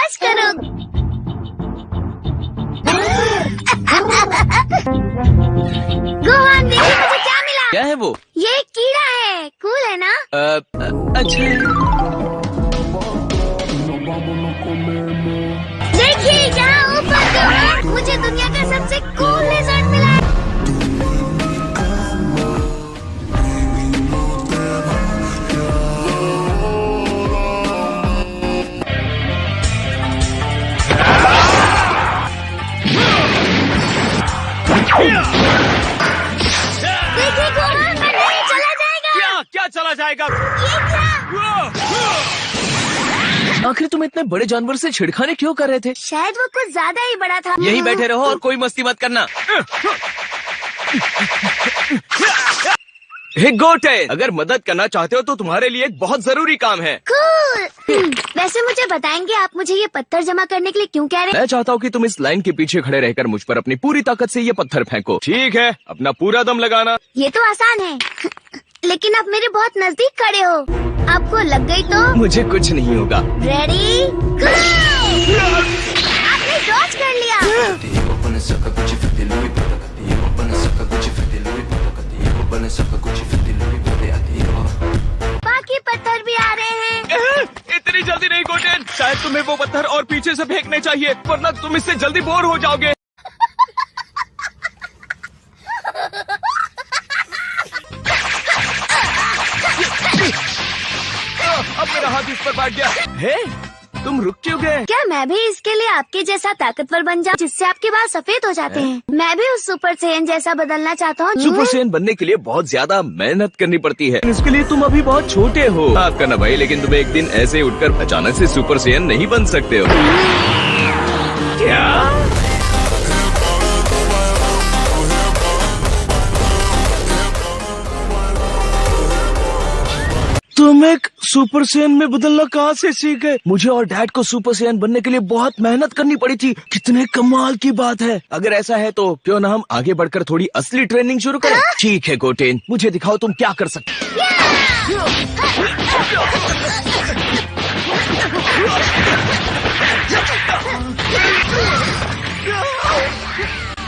Dodge करो। Gohan देखिए मुझे क्या मिला। क्या है वो? ये एक कीड़ा है, कूल है ना? अच्छा। देखिए यहाँ ऊपर गोहान, मुझे दुनिया का सबसे कूल लिज़र्ड मिला है। देखिए गोहान, मैं नहीं चला जाएगा। क्या चला जाएगा? ये क्या? आखिर तुम इतने बड़े जानवर से छिड़खाने क्यों कर रहे थे? शायद वो कुछ ज्यादा ही बड़ा था। यहीं बैठे रहो और कोई मस्ती मत करना। हे गोटे, अगर मदद करना चाहते हो तो तुम्हारे लिए एक बहुत जरूरी काम है। कूल। वैसे मुझे बताएंगे आप मुझे ये पत्थर जमा करने के लिए क्यों कह रहे हैं? मैं चाहता हूँ कि तुम इस लाइन के पीछे खड़े रहकर मुझ पर अपनी पूरी ताकत से ये पत्थर फेंको। ठीक है, अपना पूरा दम लगाना। ये तो आसान है। लेकिन आप मेरे बहुत नजदीक खड़े हो, आपको लग गई तो? मुझे कुछ नहीं होगा। रेडी? आपने डॉज कर लिया। बाकी पत्थर भी आ रहे हैं। इतनी जल्दी नहीं गोटेन, शायद तुम्हें वो पत्थर और पीछे से फेंकने चाहिए, वरना तुम इससे जल्दी बोर हो जाओगे। अब मेरा हाथ इस पर बैठ गया। हे, तुम रुक क्यों गए? क्या मैं भी इसके लिए आपके जैसा ताकतवर बन जाऊं, जिससे आपके बाल सफेद हो जाते हैं? मैं भी उस सुपर सैयन जैसा बदलना चाहता हूँ। सुपर सैयन बनने के लिए बहुत ज्यादा मेहनत करनी पड़ती है। इसके लिए तुम अभी बहुत छोटे हो। माफ करना भाई, लेकिन तुम एक दिन ऐसे उठकर अचानक से सुपर सैयन नहीं बन सकते हो। क्या? तुम एक सुपर सैयन में बदलना कहाँ से सीख गए? मुझे और डैड को सुपर सैयन बनने के लिए बहुत मेहनत करनी पड़ी थी। कितने कमाल की बात है। अगर ऐसा है तो क्यों ना हम आगे बढ़कर थोड़ी असली ट्रेनिंग शुरू करें? ठीक है गोटेन, मुझे दिखाओ तुम क्या कर सकते।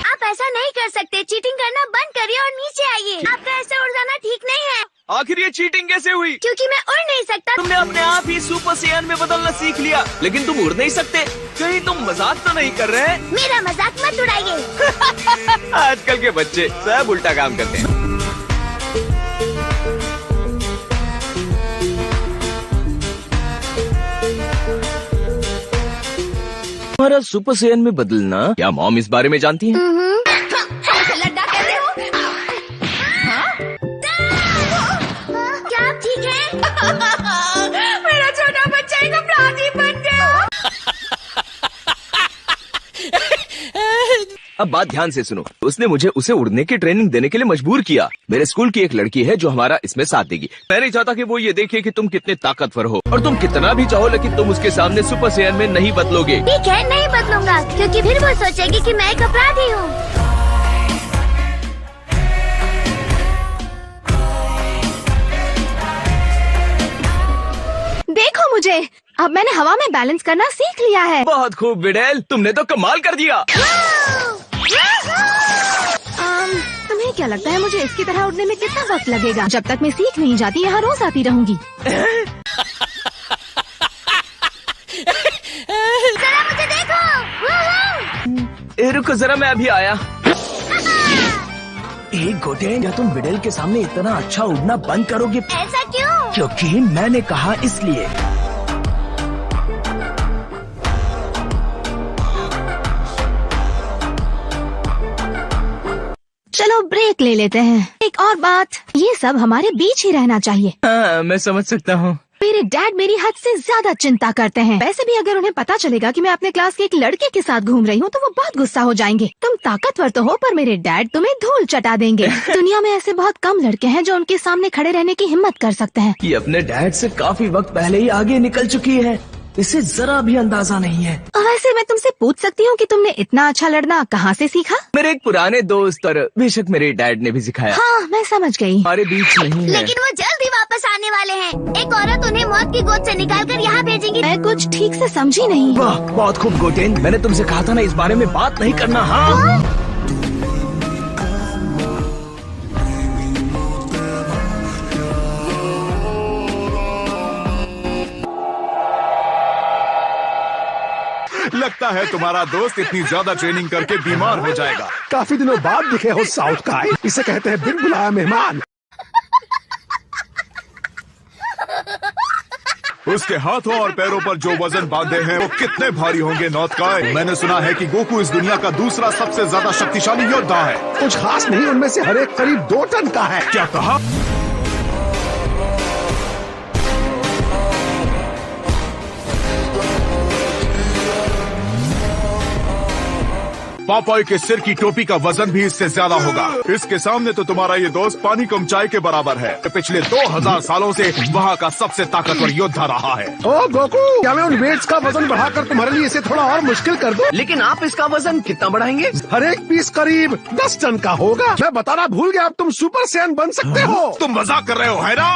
आप ऐसा नहीं कर सकते। चीटिंग करना बंद करिए और नीचे आइए। आपका ऐसे उड़ जाना ठीक नहीं है। आखिर ये चीटिंग कैसे हुई? क्योंकि मैं उड़ नहीं सकता। तुमने अपने आप ही सुपर सैयन में बदलना सीख लिया, लेकिन तुम उड़ नहीं सकते। कहीं तुम मजाक तो नहीं कर रहे? मेरा मजाक मत उड़ाइए। आजकल के बच्चे सब उल्टा काम करते हैं। हमारा सुपर सैयन में बदलना, क्या मॉम इस बारे में जानती है? लड्डा कैसे हो? क्या आप ठीक हैं? मेरा छोटा बच्चा एक अपराधी बन गया। अब बात ध्यान से सुनो। उसने मुझे उसे उड़ने की ट्रेनिंग देने के लिए मजबूर किया। मेरे स्कूल की एक लड़की है जो हमारा इसमें साथ देगी। मैं नहीं चाहता कि वो ये देखे कि तुम कितने ताकतवर हो, और तुम कितना भी चाहो, लेकिन तुम उसके सामने सुपर सैयन में नहीं बदलोगे। ठीक है, नहीं बदलूंगा, क्योंकि फिर वो सोचेगी कि मैं एक अपराधी हूँ। देखो मुझे, अब मैंने हवा में बैलेंस करना सीख लिया है। बहुत खूब बिडेल, तुमने तो कमाल कर दिया। तुम्हें क्या लगता है मुझे इसकी तरह उड़ने में कितना वक्त लगेगा? जब तक मैं सीख नहीं जाती यहाँ रोज आती रहूंगी। जरा मुझे देखो। रुको जरा, मैं अभी आया। एक गोटेन, क्या तुम बिडेल के सामने इतना अच्छा उड़ना बंद करोगे? ऐसा क्यों? क्योंकि मैंने कहा इसलिए। चलो ब्रेक ले लेते हैं। एक और बात, ये सब हमारे बीच ही रहना चाहिए। हाँ, मैं समझ सकता हूँ। मेरे डैड मेरी हद से ज्यादा चिंता करते हैं। वैसे भी अगर उन्हें पता चलेगा कि मैं अपने क्लास के एक लड़के के साथ घूम रही हूँ तो वो बहुत गुस्सा हो जाएंगे। तुम ताकतवर तो हो, पर मेरे डैड तुम्हें धूल चटा देंगे। दुनिया में ऐसे बहुत कम लड़के हैं जो उनके सामने खड़े रहने की हिम्मत कर सकते हैं। ये अपने डैड से काफी वक्त पहले ही आगे निकल चुकी है, इसे जरा भी अंदाजा नहीं है। वैसे मैं तुमसे पूछ सकती हूँ कि तुमने इतना अच्छा लड़ना कहाँ से सीखा? मेरे एक पुराने दोस्त और बेशक मेरे डैड ने भी सिखाया। हाँ, मैं समझ गई। हमारे बीच नहीं है। लेकिन वो जल्द ही वापस वापस आने वाले हैं। एक औरत उन्हें मौत की गोद से निकालकर यहाँ भेजेंगी। मैं कुछ ठीक से समझी नहीं। वाह, बहुत खूब गोटेन। मैंने तुमसे कहा था ना इस बारे में बात नहीं करना। हाँ, लगता है तुम्हारा दोस्त इतनी ज्यादा ट्रेनिंग करके बीमार हो जाएगा। काफी दिनों बाद दिखे हो साउथ का। इसे कहते हैं बिन बुलाया मेहमान। उसके हाथों और पैरों पर जो वजन बांधे हैं वो कितने भारी होंगे नॉर्थ काय। मैंने सुना है कि गोकू इस दुनिया का दूसरा सबसे ज्यादा शक्तिशाली योद्धा है। कुछ खास नहीं, उनमें से हर एक करीब 2 टन का है। क्या कहा? पापाई के सिर की टोपी का वजन भी इससे ज्यादा होगा। इसके सामने तो तुम्हारा ये दोस्त पानी कम चाय के बराबर है। पिछले 2000 सालों से वहाँ का सबसे ताकतवर योद्धा रहा है। ओ गोकू, क्या मैं उन वेट्स का वजन बढ़ाकर तुम्हारे लिए इसे थोड़ा और मुश्किल कर दूं? लेकिन आप इसका वजन कितना बढ़ाएंगे? हर एक पीस करीब 10 टन का होगा। मैं बताना भूल गया, अब तुम सुपर सैयन बन सकते हो। तुम मजाक कर रहे हो है ना?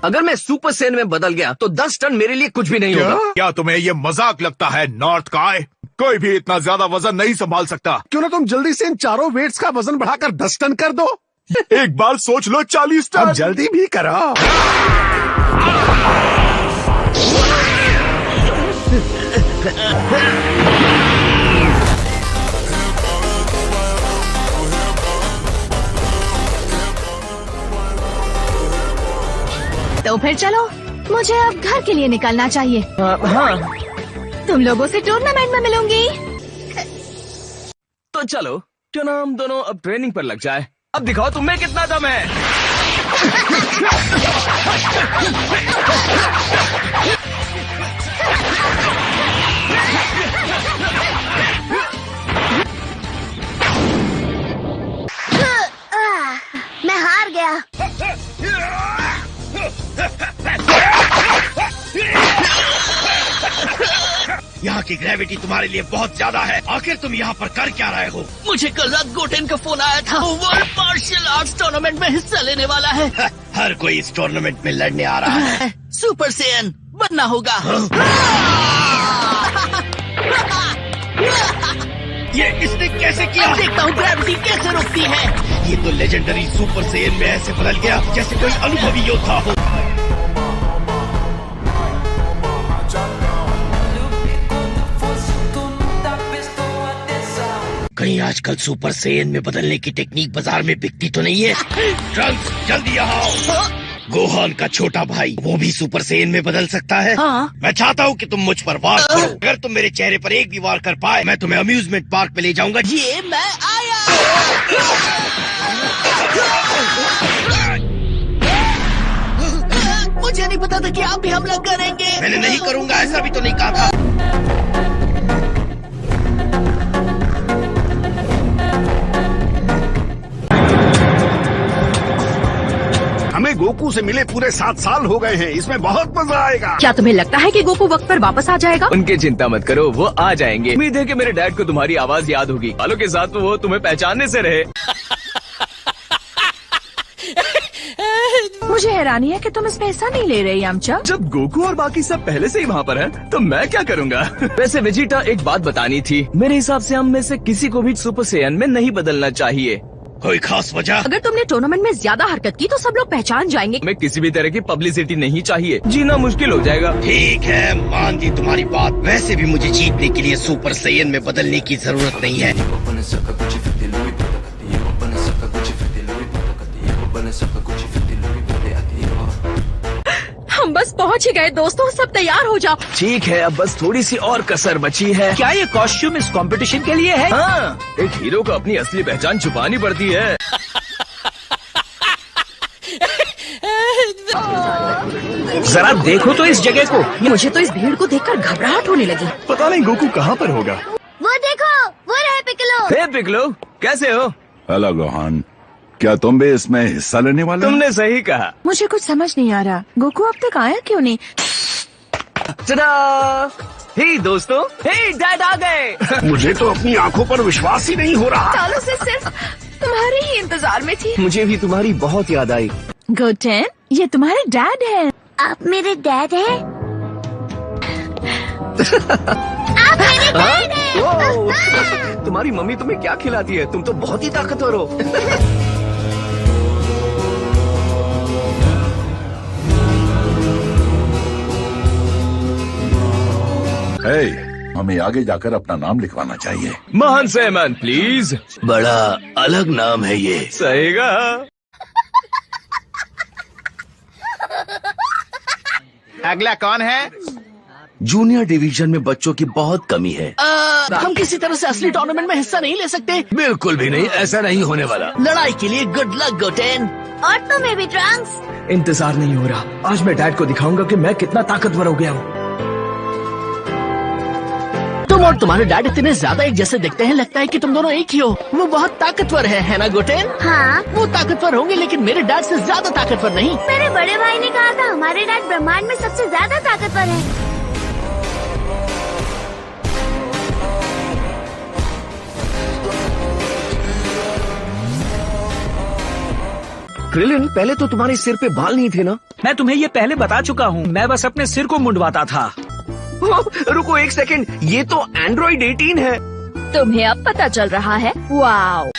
अगर मैं सुपर सैयन में बदल गया तो 10 टन मेरे लिए कुछ भी नहीं होगा। क्या तुम्हें ये मजाक लगता है नॉर्थ काय? कोई भी इतना ज्यादा वजन नहीं संभाल सकता। क्यों ना तुम जल्दी से इन चारों वेट्स का वजन बढ़ाकर 10 टन कर दो। एक बार सोच लो, 40 अब टन। जल्दी भी करो। तो फिर चलो, मुझे अब घर के लिए निकलना चाहिए। हाँ, तुम लोगों से टूर्नामेंट में मिलूंगी। तो चलो, क्यों ना हम दोनों अब ट्रेनिंग पर लग जाए। अब दिखाओ तुम्हें कितना दम है। मैं हार गया। यहाँ की ग्रेविटी तुम्हारे लिए बहुत ज्यादा है। आखिर तुम यहाँ पर कर क्या रहे हो? मुझे कल रात गोटेन का फोन आया था। वो वर्ल्ड मार्शल आर्ट्स टूर्नामेंट में हिस्सा लेने वाला है। हर कोई इस टूर्नामेंट में लड़ने आ रहा है। सुपर सैयन बनना होगा। ये इसने कैसे किया? अब देखता हूँ ग्रेविटी कैसे रोकती है। ये तो लेजेंडरी सुपर सैयन में ऐसे बदल गया जैसे कोई अनुभवी योद्धा हो। कहीं आजकल सुपर सैयन में बदलने की टेक्निक बाजार में बिकती तो नहीं है? ट्रंक्स, जल्दी यहाँ आओ। गोहान का छोटा भाई, वो भी सुपर सैयन में बदल सकता है। हाँ। मैं चाहता हूँ कि तुम मुझ पर वार करो। अगर तुम मेरे चेहरे पर एक भी वार कर पाए, मैं तुम्हें अम्यूजमेंट पार्क पे ले जाऊंगा। ये मैं आया। मुझे नहीं पता था कि आप भी हमला करेंगे। मैंने नहीं करूंगा ऐसा भी तो नहीं कहा था। हमें गोकू से मिले पूरे 7 साल हो गए हैं। इसमें बहुत मजा आएगा। क्या तुम्हें लगता है कि गोकू वक्त पर वापस आ जाएगा? उनकी चिंता मत करो, वो आ जाएंगे। उम्मीद है कि मेरे डैड को तुम्हारी आवाज याद होगी। वालों के साथ वो तुम्हें पहचानने से रहे। मुझे हैरानी है कि तुम इसमें हिस्सा नहीं ले रहे यामचा। जब गोकू और बाकी सब पहले से ही वहाँ पर हैं, तो मैं क्या करूँगा। वैसे वेजिटा, एक बात बतानी थी। मेरे हिसाब से हम में से किसी को भी सुपर सैयन में नहीं बदलना चाहिए। कोई खास वजह? अगर तुमने टूर्नामेंट में ज्यादा हरकत की तो सब लोग पहचान जाएंगे। हमें किसी भी तरह की पब्लिसिटी नहीं चाहिए। जीना मुश्किल हो जाएगा। ठीक है, मान दी तुम्हारी बात। वैसे भी मुझे जीतने के लिए सुपर सैयन में बदलने की जरूरत नहीं है। हम बस पहुंच ही गए दोस्तों, सब तैयार हो जाओ। ठीक है, अब बस थोड़ी सी और कसर बची है। क्या ये कॉस्ट्यूम इस कंपटीशन के लिए है? हाँ, एक हीरो को अपनी असली पहचान छुपानी पड़ती है। जरा देखो तो इस जगह को। मुझे तो इस भीड़ को देखकर घबराहट होने लगी। पता नहीं गोकू कहाँ पर होगा। वो देखो, वो रहे पिकलो। हे पिकलो, कैसे हो? हेलो गोहान, क्या तुम भी इसमें हिस्सा लेने वाले हो? तुमने सही कहा। मुझे कुछ समझ नहीं आ रहा, गोकू अब तक आया क्यों नहीं? टडा! हे दोस्तों, हे डैड आ गए। मुझे तो अपनी आंखों पर विश्वास ही नहीं हो रहा। सालों से सिर्फ तुम्हारे ही इंतजार में थी। मुझे भी तुम्हारी बहुत याद आई। गोटेन, ये तुम्हारे डैड हैं। आप मेरे डैड हैं? आप मेरे डैड हैं? तुम्हारी मम्मी तुम्हें क्या खिलाती है? तुम तो बहुत ही ताकतवर हो। हमें आगे जाकर अपना नाम लिखवाना चाहिए। महान सैमन प्लीज। बड़ा अलग नाम है ये। सहीगा। अगला कौन है? जूनियर डिवीजन में बच्चों की बहुत कमी है। हम किसी तरह से असली टूर्नामेंट में हिस्सा नहीं ले सकते। बिल्कुल भी नहीं, ऐसा नहीं होने वाला। लड़ाई के लिए गुड लक गोटेन। और तुम्हें भी ट्रंक्स। इंतजार नहीं हो रहा। आज मैं डैड को दिखाऊंगा कि मैं कितना ताकतवर हो गया हूँ। तुम और तुम्हारे डैड इतने ज्यादा एक जैसे दिखते हैं, लगता है कि तुम दोनों एक ही हो। वो बहुत ताकतवर है ना गोटेन? हाँ, वो ताकतवर होंगे लेकिन मेरे डैड से ज्यादा ताकतवर नहीं। मेरे बड़े भाई ने कहा था हमारे डैड ब्रह्मांड में सबसे ज्यादा ताकतवर है। क्रिलिन, पहले तो तुम्हारे सिर पे बाल नहीं थे ना? मैं तुम्हें ये पहले बता चुका हूँ, मैं बस अपने सिर को मुंडवाता था। रुको एक सेकंड, ये तो एंड्रॉइड 18 है। तुम्हें अब पता चल रहा है? वाओ!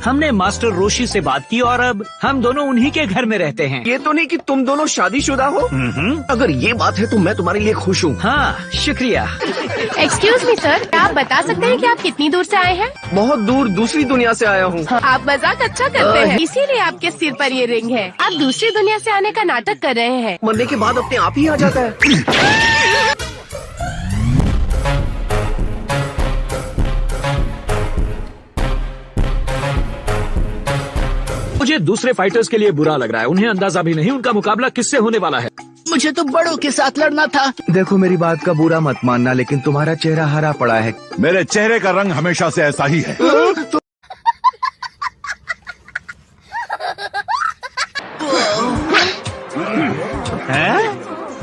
हमने मास्टर रोशी से बात की और अब हम दोनों उन्हीं के घर में रहते हैं। ये तो नहीं कि तुम दोनों शादीशुदा हो? अगर ये बात है तो मैं तुम्हारे लिए खुश हूँ। हाँ, शुक्रिया। एक्सक्यूज मी सर, क्या आप बता सकते हैं कि आप कितनी दूर से आए हैं? बहुत दूर दूसरी दुनिया से आया हूँ। आप मजाक अच्छा करते हैं, इसीलिए आपके सिर पर ये रिंग है। आप दूसरी दुनिया से आने का नाटक कर रहे हैं। मरने के बाद अपने आप ही आ जाता है। मुझे दूसरे फाइटर्स के लिए बुरा लग रहा है। उन्हें अंदाजा भी नहीं उनका मुकाबला किससे होने वाला है। मुझे तो बड़ों के साथ लड़ना था। देखो, मेरी बात का बुरा मत मानना, लेकिन तुम्हारा चेहरा हरा पड़ा है। मेरे चेहरे का रंग हमेशा से ऐसा ही है।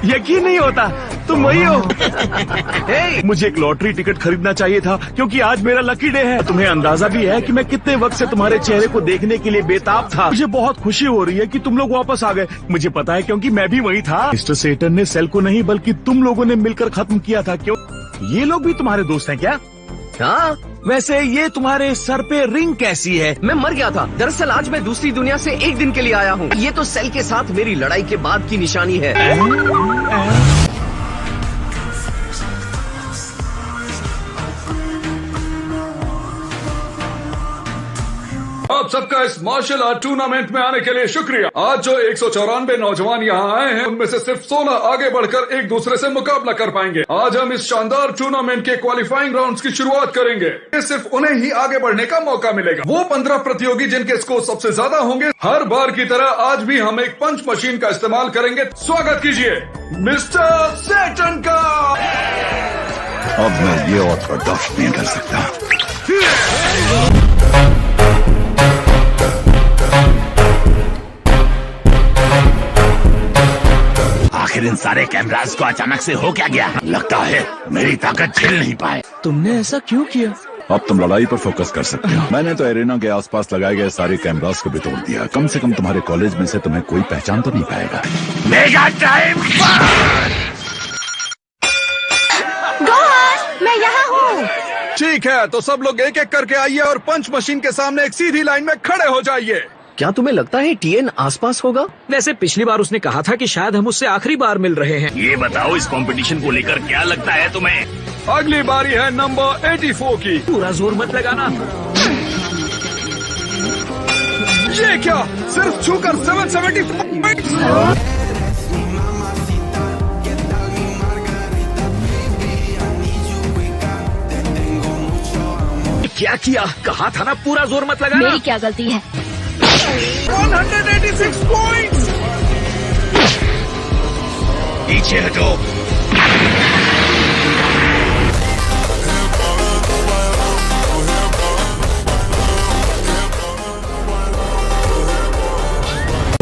यकीन नहीं होता, तुम वही हो। हे, मुझे एक लॉटरी टिकट खरीदना चाहिए था क्योंकि आज मेरा लकी डे है। तुम्हें अंदाजा भी है कि मैं कितने वक्त से तुम्हारे चेहरे को देखने के लिए बेताब था। मुझे बहुत खुशी हो रही है कि तुम लोग वापस आ गए। मुझे पता है क्योंकि मैं भी वही था। मिस्टर सेटन ने सेल को नहीं बल्कि तुम लोगों ने मिलकर खत्म किया था। क्यों, ये लोग भी तुम्हारे दोस्त हैं क्या? हाँ, वैसे ये तुम्हारे सर पे रिंग कैसी है? मैं मर गया था। दरअसल आज मैं दूसरी दुनिया से एक दिन के लिए आया हूँ। ये तो सेल के साथ मेरी लड़ाई के बाद की निशानी है। आप सबका इस मार्शल आर्ट टूर्नामेंट में आने के लिए शुक्रिया। आज जो 194 नौजवान यहाँ आए हैं, उनमें से सिर्फ 16 आगे बढ़कर एक दूसरे से मुकाबला कर पाएंगे। आज हम इस शानदार टूर्नामेंट के क्वालिफाइंग राउंड्स की शुरुआत करेंगे। ये सिर्फ उन्हें ही आगे बढ़ने का मौका मिलेगा। वो 15 प्रतियोगी जिनके स्कोर सबसे ज्यादा होंगे। हर बार की तरह आज भी हम एक पंच मशीन का इस्तेमाल करेंगे। स्वागत कीजिए मिस्टर सेटन का। अब मैं ये और बर्दाश्त नहीं कर सकता। आखिर इन सारे कैमरास को अचानक से हो क्या गया? लगता है मेरी ताकत झेल नहीं पाए। तुमने ऐसा क्यों किया? अब तुम लड़ाई पर फोकस कर सकते हो। मैंने तो एरेना के आसपास लगाए गए सारे कैमरास को भी तोड़ दिया। कम से कम तुम्हारे कॉलेज में से तुम्हें कोई पहचान तो नहीं पाएगा। मेगा टाइम मैं यहाँ हूँ। ठीक है, तो सब लोग एक एक करके आइए और पंच मशीन के सामने एक सीधी लाइन में खड़े हो जाइए। क्या तुम्हें लगता है टीएन आसपास होगा? वैसे पिछली बार उसने कहा था कि शायद हम उससे आखिरी बार मिल रहे हैं। ये बताओ, इस कंपटीशन को लेकर क्या लगता है तुम्हें? अगली बारी है नंबर 84 की। पूरा जोर मत लगाना। ये क्या, सिर्फ छूकर 774 पॉइंट्स। क्या किया? कहा था ना पूरा जोर मत लगाना। मेरी क्या गलती है? 186 पॉइंट्स। पीछे हटो।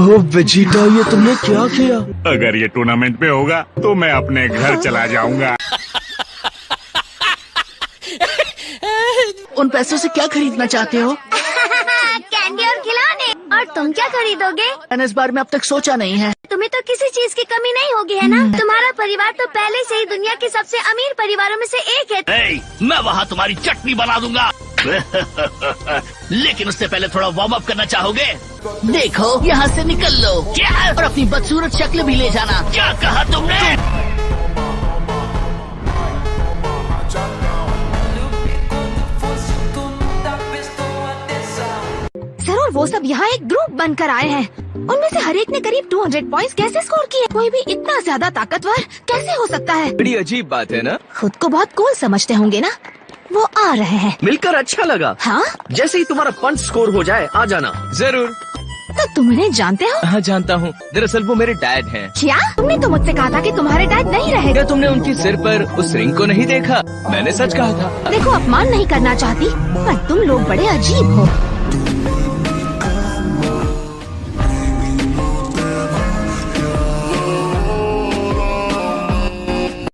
ओह वेजिटा, ये तुमने क्या किया? अगर ये टूर्नामेंट में होगा तो मैं अपने घर चला जाऊंगा। उन पैसों से क्या खरीदना चाहते हो? और तुम क्या खरीदोगे? मैंने इस बारे में अब तक सोचा नहीं है। तुम्हें तो किसी चीज की कमी नहीं होगी है ना? तुम्हारा परिवार तो पहले से ही दुनिया के सबसे अमीर परिवारों में से एक है। ए, मैं वहाँ तुम्हारी चटनी बना दूंगा। लेकिन उससे पहले थोड़ा वार्म अप करना चाहोगे? देखो, यहाँ से निकल लो। क्या? और अपनी बदसूरत शक्ल भी ले जाना। क्या कहा तुमने? सर, और वो सब यहाँ एक ग्रुप बनकर आए हैं। उनमें से हर एक ने करीब 200 पॉइंट्स कैसे स्कोर किए? कोई भी इतना ज्यादा ताकतवर कैसे हो सकता है? बड़ी अजीब बात है ना? खुद को बहुत कूल समझते होंगे ना? वो आ रहे हैं। मिलकर अच्छा लगा। हाँ, जैसे ही तुम्हारा पंच स्कोर हो जाए आ जाना। जरूर। तो तुम इन्हें जानते हो? हाँ, जानता हूँ। दरअसल वो मेरे डैड हैं। क्या? तुमने तो मुझसे कहा था कि तुम्हारे डैड नहीं रहे। क्या तुमने उनके सिर पर उस रिंग को नहीं देखा? मैंने सच कहा था। देखो, अपमान नहीं करना चाहती, पर तुम लोग बड़े अजीब हो।